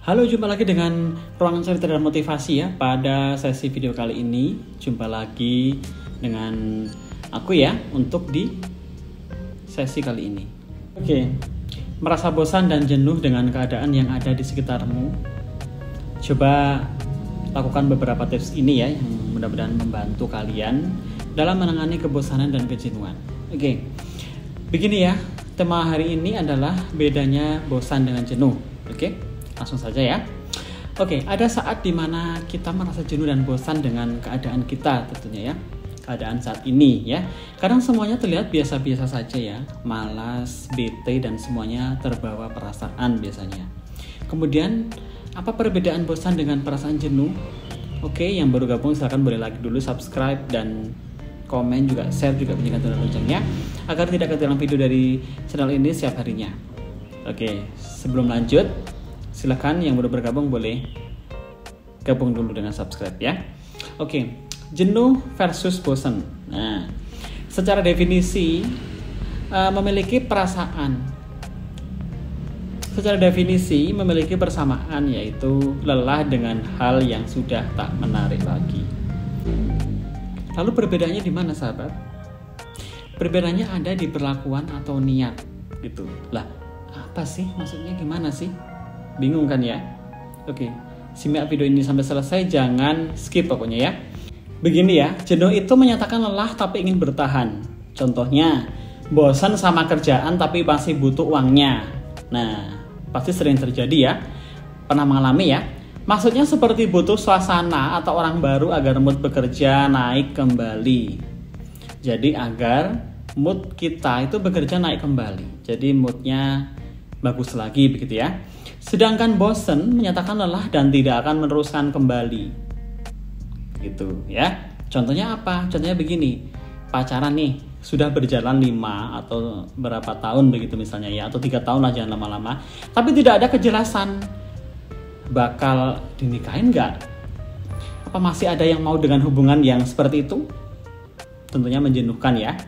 Halo, jumpa lagi dengan Ruangan Cerita dan Motivasi ya. Pada sesi video kali ini, jumpa lagi dengan aku ya untuk di sesi kali ini. Oke, merasa bosan dan jenuh dengan keadaan yang ada di sekitarmu? Coba lakukan beberapa tips ini ya, yang mudah-mudahan membantu kalian dalam menangani kebosanan dan kejenuhan. Oke, begini ya, tema hari ini adalah bedanya bosan dengan jenuh. Oke, langsung saja ya. Oke, ada saat dimana kita merasa jenuh dan bosan dengan keadaan kita tentunya ya. Keadaan saat ini ya. Kadang semuanya terlihat biasa-biasa saja ya. Malas, bete, dan semuanya terbawa perasaan biasanya. Kemudian, apa perbedaan bosan dengan perasaan jenuh? Oke, yang baru gabung silahkan boleh like dulu, subscribe, dan komen juga, share juga, bunyikan tanda loncengnya agar tidak ketinggalan video dari channel ini setiap harinya. Oke, sebelum lanjut, silakan yang baru bergabung boleh gabung dulu dengan subscribe ya. Oke, jenuh versus bosan. Nah, secara definisi memiliki perasaan. Secara definisi memiliki persamaan, yaitu lelah dengan hal yang sudah tak menarik lagi. Lalu perbedaannya di mana, sahabat? Perbedaannya ada di perlakuan atau niat gitu. Lah, apa sih maksudnya, gimana sih? Bingung kan ya? Oke, simak video ini sampai selesai, jangan skip pokoknya ya. Begini ya, jenuh itu menyatakan lelah tapi ingin bertahan. Contohnya, bosan sama kerjaan tapi masih butuh uangnya. Nah, pasti sering terjadi ya. Pernah mengalami ya? Maksudnya seperti butuh suasana atau orang baru agar mood bekerja naik kembali. Jadi agar mood kita itu bekerja naik kembali. Jadi moodnya bagus lagi begitu ya. Sedangkan bosen menyatakan lelah dan tidak akan meneruskan kembali. Gitu ya. Contohnya apa? Contohnya begini. Pacaran nih, sudah berjalan 5 atau berapa tahun begitu misalnya ya, atau 3 tahun lah, jangan lama-lama. Tapi tidak ada kejelasan bakal dinikahin nggak? Apa masih ada yang mau dengan hubungan yang seperti itu? Tentunya menjenuhkan ya.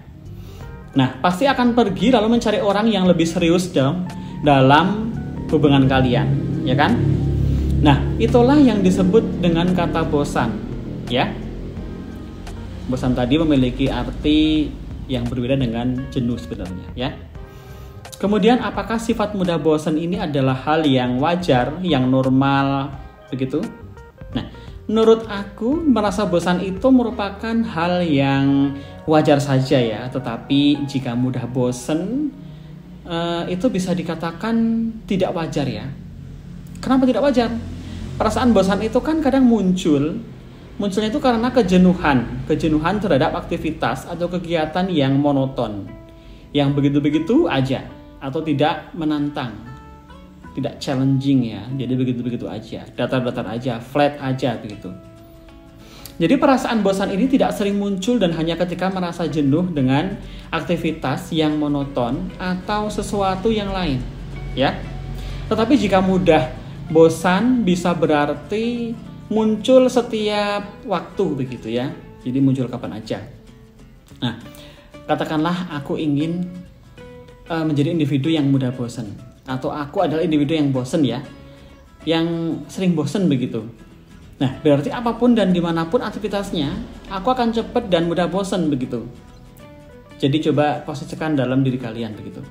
Nah, pasti akan pergi lalu mencari orang yang lebih serius dalam hubungan kalian, ya kan? Nah, itulah yang disebut dengan kata bosan, ya. Bosan tadi memiliki arti yang berbeda dengan jenuh sebenarnya, ya. Kemudian, apakah sifat mudah bosan ini adalah hal yang wajar, yang normal, begitu? Nah, menurut aku, merasa bosan itu merupakan hal yang wajar saja ya. Tetapi jika mudah bosan, itu bisa dikatakan tidak wajar ya. Kenapa tidak wajar? Perasaan bosan itu kan kadang munculnya itu karena kejenuhan terhadap aktivitas atau kegiatan yang monoton, yang begitu-begitu aja, atau tidak menantang, tidak challenging ya. Jadi begitu-begitu aja, datar-datar aja, flat aja begitu. Jadi perasaan bosan ini tidak sering muncul dan hanya ketika merasa jenuh dengan aktivitas yang monoton atau sesuatu yang lain, ya. Tetapi jika mudah bosan bisa berarti muncul setiap waktu begitu ya. Jadi muncul kapan aja. Nah, katakanlah aku ingin menjadi individu yang mudah bosan, atau aku adalah individu yang bosan ya, yang sering bosan begitu. Nah, berarti apapun dan dimanapun aktivitasnya, aku akan cepat dan mudah bosan begitu. Jadi coba posisikan dalam diri kalian begitu.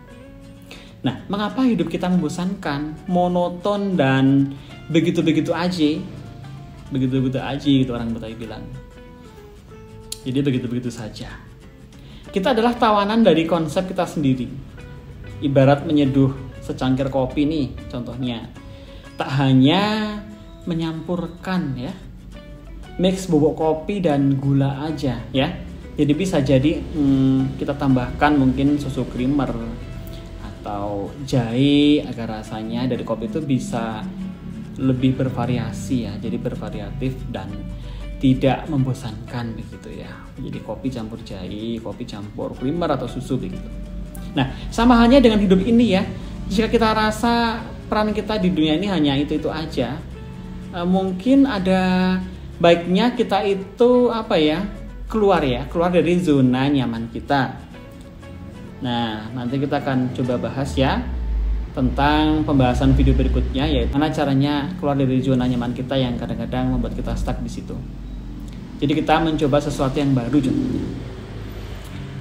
Nah, mengapa hidup kita membosankan, monoton, dan begitu-begitu aja? Begitu-begitu aja gitu orang Betawi bilang. Jadi begitu-begitu saja. Kita adalah tawanan dari konsep kita sendiri. Ibarat menyeduh secangkir kopi nih contohnya. Tak hanya menyampurkan ya, mix bubuk kopi dan gula aja ya. Jadi bisa jadi kita tambahkan mungkin susu creamer atau jahe agar rasanya dari kopi itu bisa lebih bervariasi ya. Jadi bervariatif dan tidak membosankan begitu ya. Jadi kopi campur jahe, kopi campur creamer atau susu begitu. Nah, sama halnya dengan hidup ini ya. Jika kita rasa peran kita di dunia ini hanya itu-itu aja, mungkin ada baiknya kita itu keluar dari zona nyaman kita. Nah, nanti kita akan coba bahas ya tentang pembahasan video berikutnya, yaitu mana caranya keluar dari zona nyaman kita yang kadang-kadang membuat kita stuck di situ. Jadi kita mencoba sesuatu yang baru contohnya.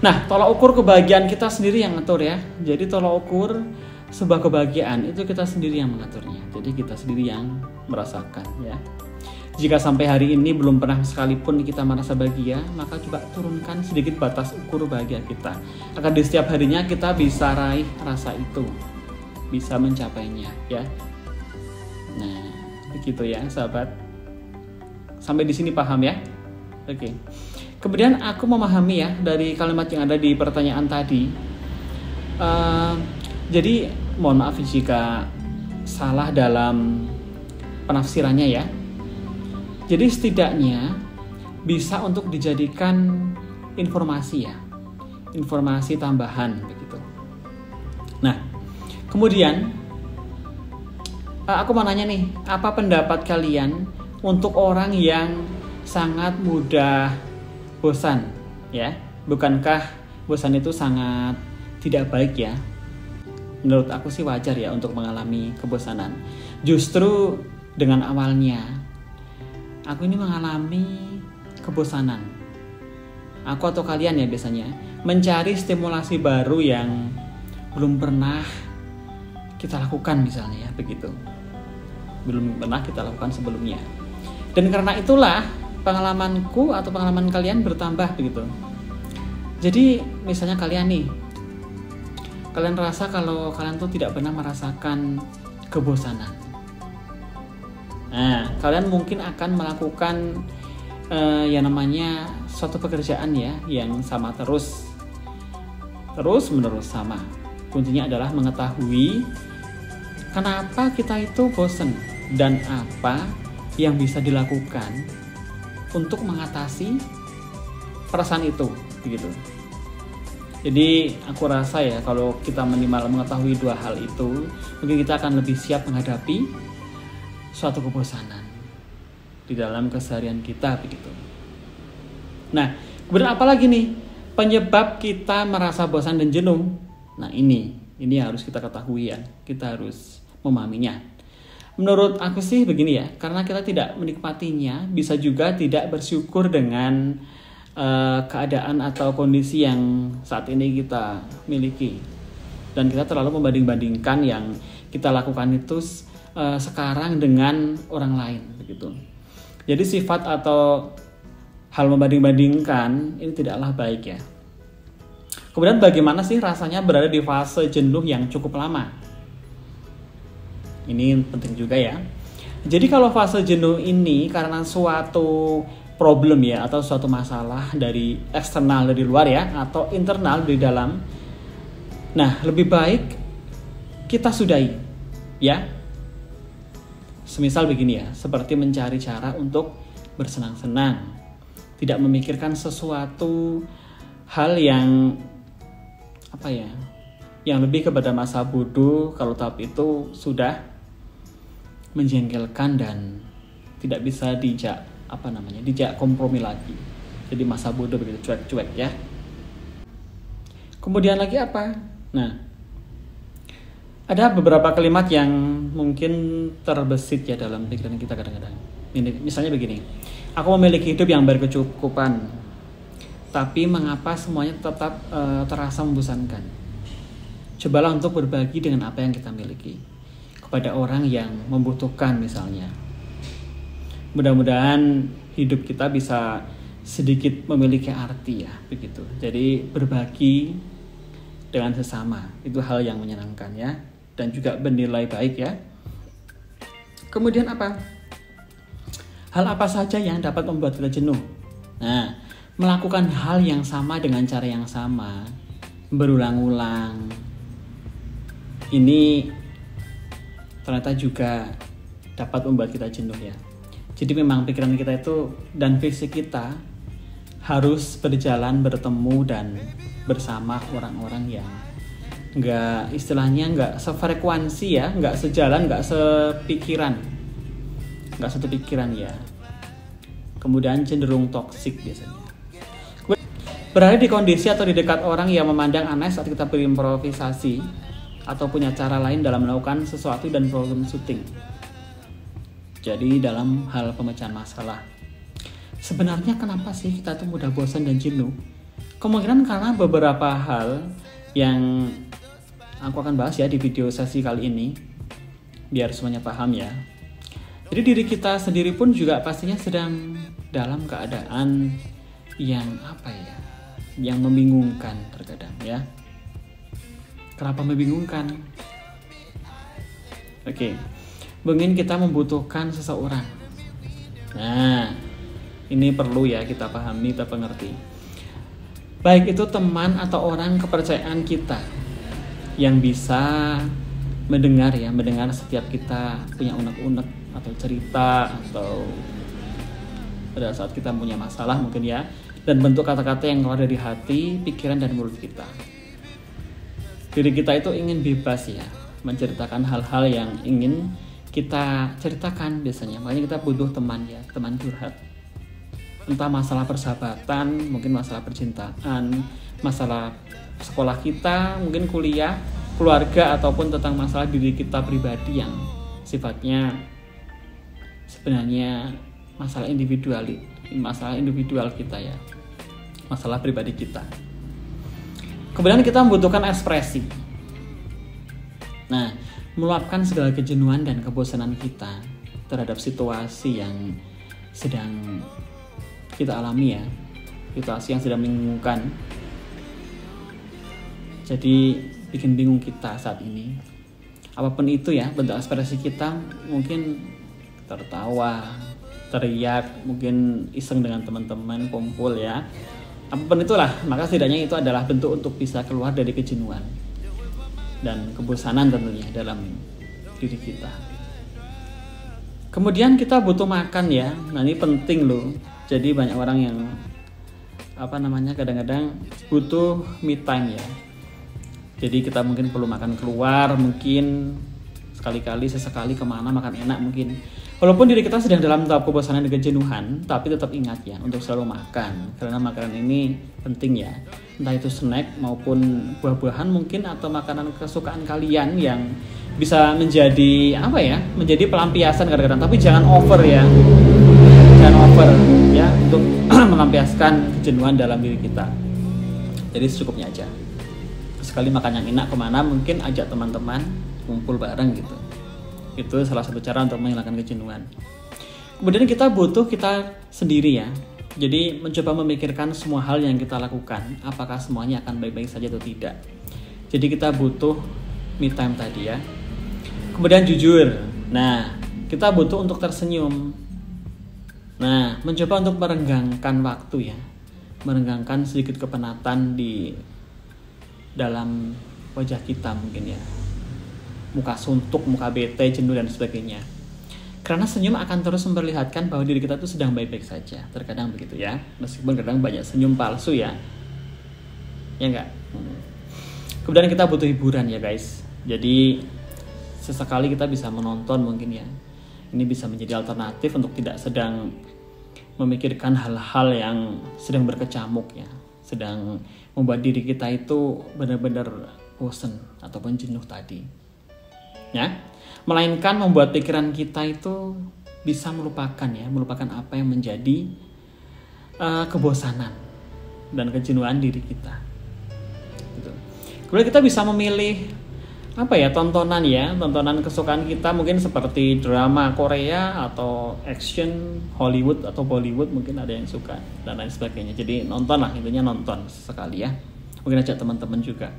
Nah, tolak ukur kebahagiaan kita sendiri yang ngatur ya. Jadi tolak ukur sebuah kebahagiaan itu kita sendiri yang mengaturnya. Jadi kita sendiri yang merasakan ya. Jika sampai hari ini belum pernah sekalipun kita merasa bahagia, maka coba turunkan sedikit batas ukur bahagia kita. Agar di setiap harinya kita bisa raih rasa itu, bisa mencapainya ya. Nah, begitu ya sahabat. Sampai di sini paham ya? Oke. Kemudian aku memahami ya dari kalimat yang ada di pertanyaan tadi. Jadi mohon maaf jika salah dalam penafsirannya ya. Jadi setidaknya bisa untuk dijadikan informasi ya, informasi tambahan begitu. Nah, kemudian aku mau nanya nih, apa pendapat kalian untuk orang yang sangat mudah bosan ya? Bukankah bosan itu sangat tidak baik ya? Menurut aku sih wajar ya untuk mengalami kebosanan. Justru dengan awalnya aku ini mengalami kebosanan. Aku atau kalian ya biasanya mencari stimulasi baru yang belum pernah kita lakukan misalnya ya begitu. Belum pernah kita lakukan sebelumnya. Dan karena itulah pengalamanku atau pengalaman kalian bertambah begitu. Jadi misalnya kalian nih, kalian rasa kalau kalian tuh tidak pernah merasakan kebosanan. Nah, kalian mungkin akan melakukan yang namanya suatu pekerjaan ya yang sama terus menerus sama. Kuncinya adalah mengetahui kenapa kita itu bosan dan apa yang bisa dilakukan untuk mengatasi perasaan itu begitu. Jadi aku rasa ya kalau kita minimal mengetahui dua hal itu, mungkin kita akan lebih siap menghadapi suatu kebosanan di dalam keseharian kita begitu. Nah, kemudian apa lagi nih penyebab kita merasa bosan dan jenuh? Nah ini harus kita ketahui ya, kita harus memahaminya. Menurut aku sih begini ya, karena kita tidak menikmatinya, bisa juga tidak bersyukur dengan keadaan atau kondisi yang saat ini kita miliki, dan kita terlalu membanding-bandingkan yang kita lakukan itu sekarang dengan orang lain begitu. Jadi sifat atau hal membanding-bandingkan ini tidaklah baik ya. Kemudian bagaimana sih rasanya berada di fase jenuh yang cukup lama? Ini penting juga ya. Jadi kalau fase jenuh ini karena suatu problem ya, atau suatu masalah dari eksternal dari luar ya, atau internal dari dalam. Nah, lebih baik kita sudahi ya. Semisal begini ya, seperti mencari cara untuk bersenang-senang, tidak memikirkan sesuatu hal yang yang lebih kepada masa bodoh kalau tahap itu sudah menjengkelkan dan tidak bisa dijak kompromi lagi. Jadi masa bodoh begitu, cuek-cuek ya. Kemudian lagi apa? Nah, ada beberapa kalimat yang mungkin terbesit ya dalam pikiran kita kadang-kadang. Misalnya begini, aku memiliki hidup yang berkecukupan, tapi mengapa semuanya tetap terasa membosankan? Cobalah untuk berbagi dengan apa yang kita miliki kepada orang yang membutuhkan misalnya. Mudah-mudahan hidup kita bisa sedikit memiliki arti ya, begitu. Jadi berbagi dengan sesama itu hal yang menyenangkan ya, dan juga bernilai baik ya. Kemudian apa? Hal apa saja yang dapat membuat kita jenuh? Nah, melakukan hal yang sama dengan cara yang sama berulang-ulang, ini ternyata juga dapat membuat kita jenuh ya. Jadi memang pikiran kita itu dan fisik kita harus berjalan, bertemu dan bersama orang-orang yang nggak sefrekuensi ya, nggak sejalan, nggak satu pikiran ya. Kemudian cenderung toksik biasanya. Berada di kondisi atau di dekat orang yang memandang aneh saat kita berimprovisasi, atau punya cara lain dalam melakukan sesuatu dan problem shooting. Jadi dalam hal pemecahan masalah. Sebenarnya kenapa sih kita tuh mudah bosan dan jenuh? Kemungkinan karena beberapa hal yang aku akan bahas ya di video sesi kali ini, biar semuanya paham ya. Jadi diri kita sendiri pun juga pastinya sedang dalam keadaan yang yang membingungkan terkadang ya. Kenapa membingungkan? Oke, mungkin kita membutuhkan seseorang. Nah, ini perlu ya kita pahami, kita pengerti. Baik itu teman atau orang kepercayaan kita yang bisa mendengar setiap kita punya unek-unek atau cerita, atau pada saat kita punya masalah mungkin ya, dan bentuk kata-kata yang keluar dari hati, pikiran, dan mulut kita. Diri kita itu ingin bebas ya, menceritakan hal-hal yang ingin kita ceritakan biasanya. Makanya kita butuh teman ya, teman curhat. Entah masalah persahabatan, mungkin masalah percintaan, masalah sekolah kita, mungkin kuliah, keluarga, ataupun tentang masalah diri kita pribadi yang sifatnya sebenarnya masalah individual kita ya, masalah pribadi kita. Kemudian kita membutuhkan ekspresi. Nah, meluapkan segala kejenuhan dan kebosanan kita terhadap situasi yang sedang kita alami ya, situasi yang sedang membingungkan. Jadi bikin bingung kita saat ini. Apapun itu ya, bentuk ekspresi kita, mungkin tertawa, teriak, mungkin iseng dengan teman-teman, kumpul ya. Apapun itulah, maka setidaknya itu adalah bentuk untuk bisa keluar dari kejenuhan dan kebosanan tentunya dalam diri kita. Kemudian kita butuh makan ya. Nah, ini penting loh. Jadi banyak orang yang kadang-kadang butuh me time ya. Jadi kita mungkin perlu makan keluar, mungkin sesekali kemana makan enak mungkin. Walaupun diri kita sedang dalam tahap kebosanan dan kejenuhan, tapi tetap ingat ya untuk selalu makan, karena makanan ini penting ya. Entah itu snack maupun buah-buahan mungkin, atau makanan kesukaan kalian yang bisa menjadi menjadi pelampiasan kadang-kadang, tapi jangan over ya. Jangan over ya untuk melampiaskan kejenuhan dalam diri kita. Jadi secukupnya aja. Sekali makan yang enak kemana, mungkin ajak teman-teman kumpul bareng gitu. Itu salah satu cara untuk menghilangkan kejenuhan. Kemudian kita butuh kita sendiri ya. Jadi mencoba memikirkan semua hal yang kita lakukan, apakah semuanya akan baik-baik saja atau tidak. Jadi kita butuh me time tadi ya. Kemudian jujur. Nah, kita butuh untuk tersenyum. Nah, mencoba untuk merenggangkan waktu ya. Merenggangkan sedikit kepenatan di dalam wajah kita mungkin ya. Muka suntuk, muka bete, jenuh, dan sebagainya. Karena senyum akan terus memperlihatkan bahwa diri kita itu sedang baik-baik saja. Terkadang begitu ya. Meskipun kadang banyak senyum palsu ya. Ya enggak? Kemudian kita butuh hiburan ya guys. Jadi sesekali kita bisa menonton mungkin ya. Ini bisa menjadi alternatif untuk tidak sedang memikirkan hal-hal yang sedang berkecamuk ya. Sedang membuat diri kita itu benar-benar bosan ataupun jenuh tadi. Ya, melainkan membuat pikiran kita itu bisa melupakan apa yang menjadi kebosanan dan kejenuhan diri kita. Gitu. Kemudian kita bisa memilih tontonan kesukaan kita, mungkin seperti drama Korea atau action Hollywood atau Bollywood, mungkin ada yang suka dan lain sebagainya. Jadi nonton sekali ya. Mungkin ajak teman-teman juga.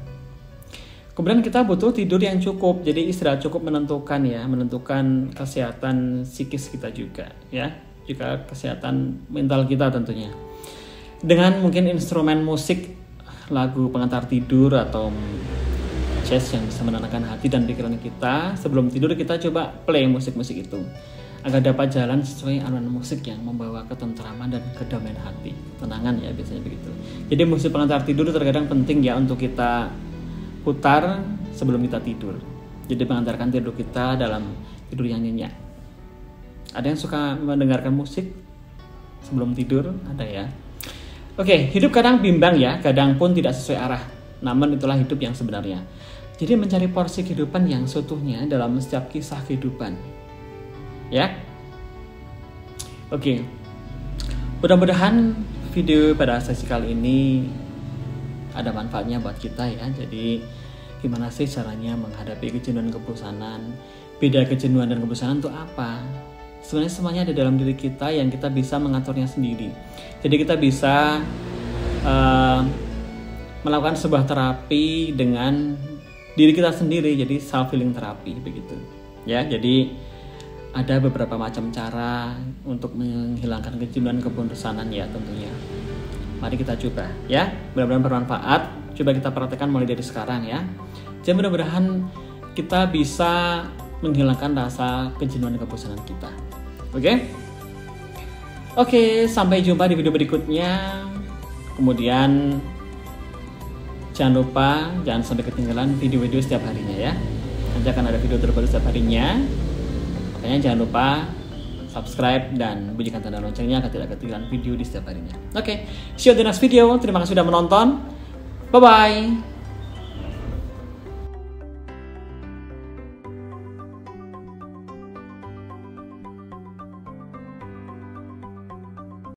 Kemudian kita butuh tidur yang cukup, jadi istirahat cukup menentukan kesehatan psikis kita juga ya, juga kesehatan mental kita tentunya. Dengan mungkin instrumen musik, lagu pengantar tidur atau jazz yang bisa menenangkan hati dan pikiran kita. Sebelum tidur kita coba play musik-musik itu agar dapat jalan sesuai alunan musik yang membawa ketentraman dan kedamaian hati, ketenangan ya biasanya begitu. Jadi musik pengantar tidur terkadang penting ya untuk kita putar sebelum kita tidur. Jadi mengantarkan tidur kita dalam tidur yang nyenyak. Ada yang suka mendengarkan musik sebelum tidur? Ada ya. Oke, hidup kadang bimbang ya, kadang pun tidak sesuai arah. Namun itulah hidup yang sebenarnya. Jadi mencari porsi kehidupan yang seutuhnya dalam setiap kisah kehidupan. Ya. Oke. Mudah-mudahan video pada sesi kali ini ada manfaatnya buat kita ya. Jadi gimana sih caranya menghadapi kejenuhan kebosanan? Beda kejenuhan dan kebosanan itu apa? Sebenarnya semuanya ada dalam diri kita yang kita bisa mengaturnya sendiri. Jadi kita bisa melakukan sebuah terapi dengan diri kita sendiri, jadi self healing terapi begitu. Ya, jadi ada beberapa macam cara untuk menghilangkan kejenuhan kebosanan ya tentunya. Mari kita coba ya. Mudah-mudahan bermanfaat. Coba kita praktekkan mulai dari sekarang ya. Jadi mudah-mudahan kita bisa menghilangkan rasa kejenuhan kebosanan kita. Oke, sampai jumpa di video berikutnya. Kemudian jangan lupa, jangan sampai ketinggalan video-video setiap harinya ya. Nanti akan ada video terbaru setiap harinya. Makanya jangan lupa subscribe dan bunyikan tanda loncengnya agar tidak ketinggalan video di setiap harinya. Oke, see you di next video. Terima kasih sudah menonton. Bye-bye.